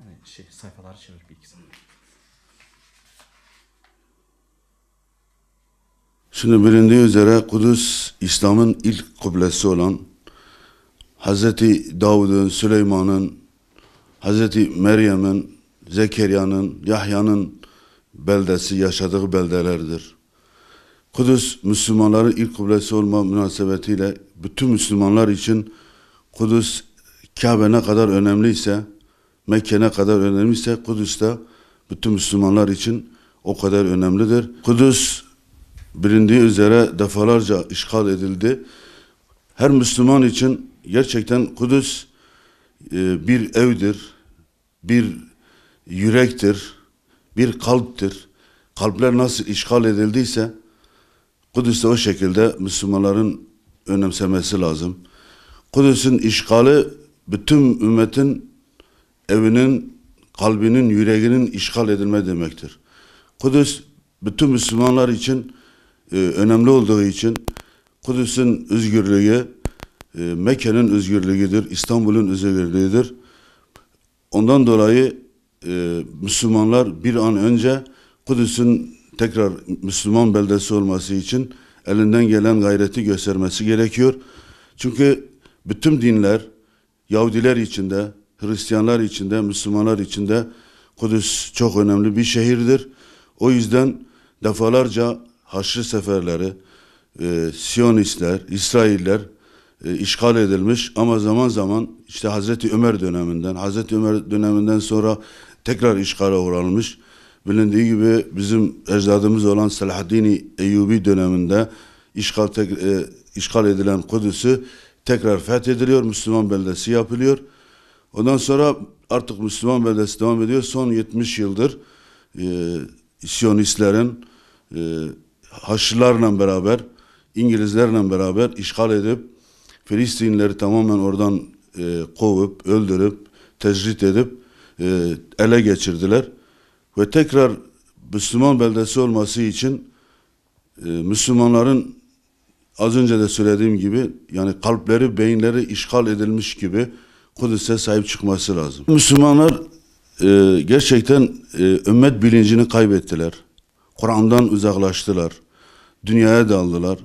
Hani sayfaları çevir bir iki sayfa. Şimdi bilindiği üzere Kudüs, İslam'ın ilk kıblesi olan Hazreti Davud'un, Süleyman'ın, Hazreti Meryem'in, Zekeriya'nın, Yahya'nın beldesi, yaşadığı beldelerdir. Kudüs, Müslümanların ilk kıblesi olma münasebetiyle bütün Müslümanlar için Kudüs, Kabe ne kadar önemliyse, Mekke ne kadar önemliyse Kudüs de bütün Müslümanlar için o kadar önemlidir. Kudüs bilindiği üzere defalarca işgal edildi. Her Müslüman için gerçekten Kudüs bir evdir, bir yürektir, bir kalptir. Kalpler nasıl işgal edildiyse Kudüs'te o şekilde Müslümanların önemsemesi lazım. Kudüs'ün işgali bütün ümmetin evinin, kalbinin, yüreğinin işgal edilme demektir. Kudüs bütün Müslümanlar için önemli olduğu için Kudüs'ün özgürlüğü Mekke'nin özgürlüğüdür, İstanbul'un özgürlüğüdür. Ondan dolayı Müslümanlar bir an önce Kudüs'ün tekrar Müslüman beldesi olması için elinden gelen gayreti göstermesi gerekiyor. Çünkü bütün dinler, Yahudiler içinde, Hristiyanlar içinde, Müslümanlar içinde Kudüs çok önemli bir şehirdir. O yüzden defalarca Haçlı seferleri, Siyonistler, İsrailler işgal edilmiş ama zaman zaman işte Hazreti Ömer döneminden sonra tekrar işgale uğranmış. Bilindiği gibi bizim ecdadımız olan Selahaddin Eyyubi döneminde işgal edilen Kudüs'ü tekrar fethediliyor, Müslüman beldesi yapılıyor. Ondan sonra artık Müslüman beldesi devam ediyor. Son 70 yıldır Siyonistlerin Haçlılarla beraber, İngilizlerle beraber işgal edip Filistinlileri tamamen oradan kovup, öldürüp, tecrit edip ele geçirdiler. Ve tekrar Müslüman beldesi olması için Müslümanların az önce de söylediğim gibi yani kalpleri, beyinleri işgal edilmiş gibi Kudüs'e sahip çıkması lazım. Müslümanlar gerçekten ümmet bilincini kaybettiler. Kur'an'dan uzaklaştılar. Dünyaya daldılar.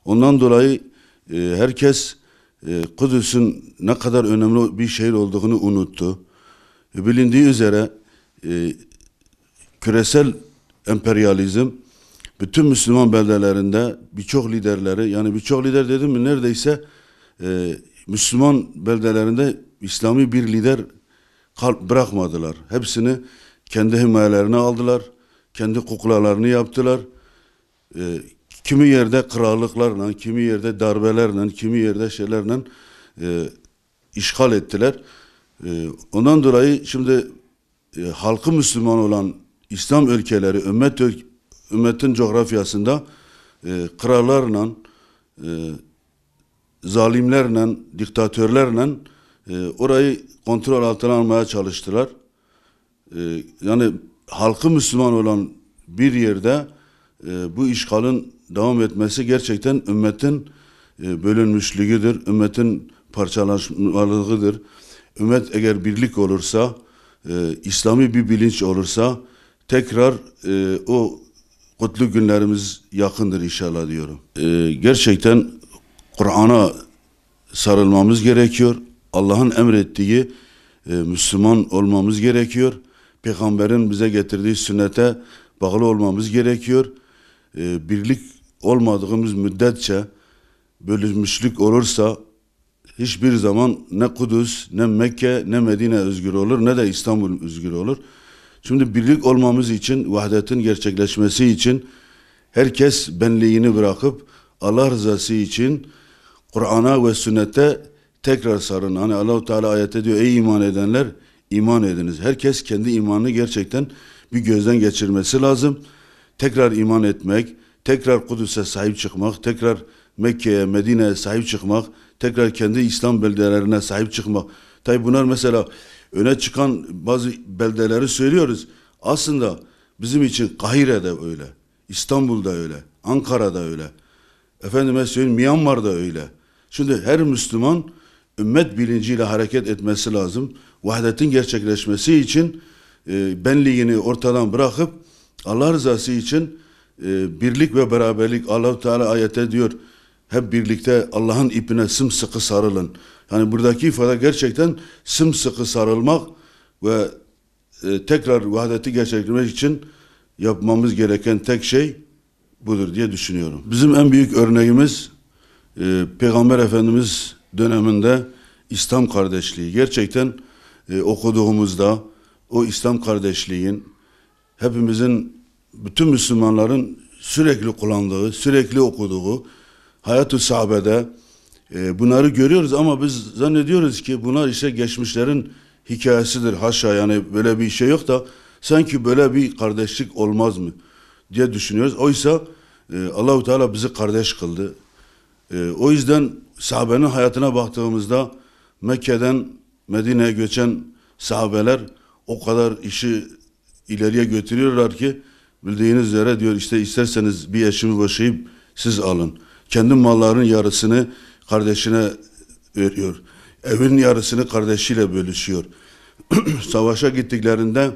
Ondan dolayı herkes Kudüs'ün ne kadar önemli bir şehir olduğunu unuttu. Bilindiği üzere küresel emperyalizm bütün Müslüman beldelerinde birçok liderleri, yani birçok lider dedim mi neredeyse Müslüman beldelerinde İslami bir lider bırakmadılar. Hepsini kendi himayelerine aldılar. Kendi kuklalarını yaptılar. Kimi yerde krallıklarla, kimi yerde darbelerle, kimi yerde şeylerle işgal ettiler. Ondan dolayı şimdi halkı Müslüman olan İslam ülkeleri, ümmetin coğrafyasında krallarla, zalimlerle, diktatörlerle orayı kontrol altına almaya çalıştılar. Yani halkı Müslüman olan bir yerde bu işgalin devam etmesi gerçekten ümmetin bölünmüşlüğüdür, ümmetin parçalanmalığıdır. Ümmet eğer birlik olursa, İslami bir bilinç olursa tekrar o kutlu günlerimiz yakındır inşallah diyorum. Gerçekten Kur'an'a sarılmamız gerekiyor. Allah'ın emrettiği Müslüman olmamız gerekiyor. Peygamberin bize getirdiği sünnete bağlı olmamız gerekiyor. Birlik olmadığımız müddetçe bölünmüşlük olursa hiçbir zaman ne Kudüs, ne Mekke, ne Medine özgür olur, ne de İstanbul özgür olur. Şimdi birlik olmamız için, vahdetin gerçekleşmesi için herkes benliğini bırakıp Allah rızası için Kur'an'a ve sünnete tekrar sarın. Hani Allah-u Teala ayette diyor, ey iman edenler iman ediniz. Herkes kendi imanını gerçekten bir gözden geçirmesi lazım. Tekrar iman etmek, tekrar Kudüs'e sahip çıkmak, tekrar Mekke'ye, Medine'ye sahip çıkmak, tekrar kendi İslam beldelerine sahip çıkmak. Tabi bunlar mesela öne çıkan bazı beldeleri söylüyoruz. Aslında bizim için Kahire'de öyle, İstanbul'da öyle, Ankara'da öyle. Efendime söyleyeyim Myanmar'da öyle. Şimdi her Müslüman ümmet bilinciyle hareket etmesi lazım. vahdetin gerçekleşmesi için benliğini ortadan bırakıp Allah rızası için birlik ve beraberlik, Allah-u Teala ayette diyor, hep birlikte Allah'ın ipine sımsıkı sarılın. Yani buradaki ifade gerçekten sımsıkı sarılmak ve tekrar vahdeti gerçekleştirmek için yapmamız gereken tek şey budur diye düşünüyorum. Bizim en büyük örneğimiz Peygamber Efendimiz döneminde İslam kardeşliği. Gerçekten okuduğumuzda o İslam kardeşliğin hepimizin, bütün Müslümanların sürekli kullandığı, sürekli okuduğu Hayat-ı Sahabe'de bunları görüyoruz ama biz zannediyoruz ki bunlar işte geçmişlerin hikayesidir. Haşa, yani böyle bir şey yok da sanki böyle bir kardeşlik olmaz mı diye düşünüyoruz. Oysa Allah-u Teala bizi kardeş kıldı. O yüzden sahabenin hayatına baktığımızda Mekke'den Medine'ye göçen sahabeler o kadar işi ileriye götürüyorlar ki, bildiğiniz üzere diyor, işte isterseniz bir eşimi boşayıp siz alın. Kendi mallarının yarısını kardeşine veriyor. Evin yarısını kardeşiyle bölüşüyor. Savaşa gittiklerinde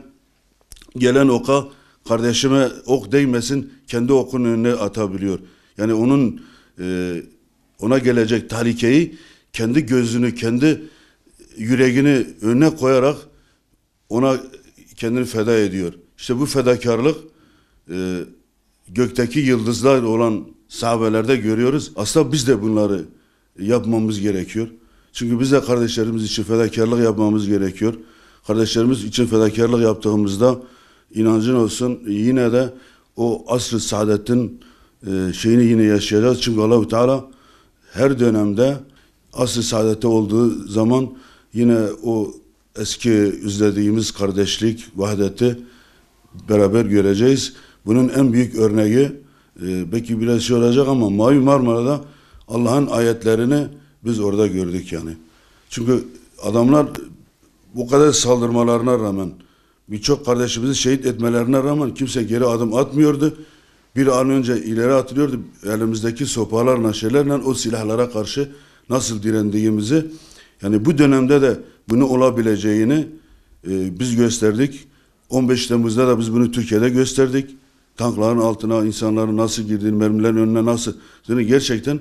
gelen oka kardeşime ok değmesin, kendi okun önüne atabiliyor. Yani onun ona gelecek tehlikeyi kendi gözünü, kendi yüreğini önüne koyarak ona kendini feda ediyor. İşte bu fedakarlık gökteki yıldızlar olan sahabelerde görüyoruz. Aslında biz de bunları yapmamız gerekiyor. Çünkü biz de kardeşlerimiz için fedakarlık yapmamız gerekiyor. Kardeşlerimiz için fedakarlık yaptığımızda inancın olsun, yine de o asr-ı saadetin şeyini yine yaşayacağız. Çünkü Allah-u Teala her dönemde asr-ı saadette olduğu zaman yine o eski özlediğimiz kardeşlik, vahdeti beraber göreceğiz. Bunun en büyük örneği belki biraz şey olacak ama Mavi Marmara'da Allah'ın ayetlerini biz orada gördük yani. Çünkü adamlar bu kadar saldırmalarına rağmen, birçok kardeşimizi şehit etmelerine rağmen kimse geri adım atmıyordu. Bir an önce ileri atılıyordu. Elimizdeki sopalarla, şeylerle o silahlara karşı nasıl direndiğimizi, yani bu dönemde de bunu olabileceğini biz gösterdik. 15 Temmuz'da da biz bunu Türkiye'de gösterdik. Tankların altına insanların nasıl girdiğini, mermilerin önüne nasıl... Yani gerçekten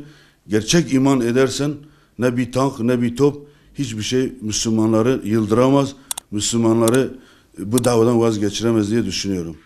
gerçek iman edersen ne bir tank ne bir top hiçbir şey Müslümanları yıldıramaz. Müslümanları bu davadan vazgeçiremez diye düşünüyorum.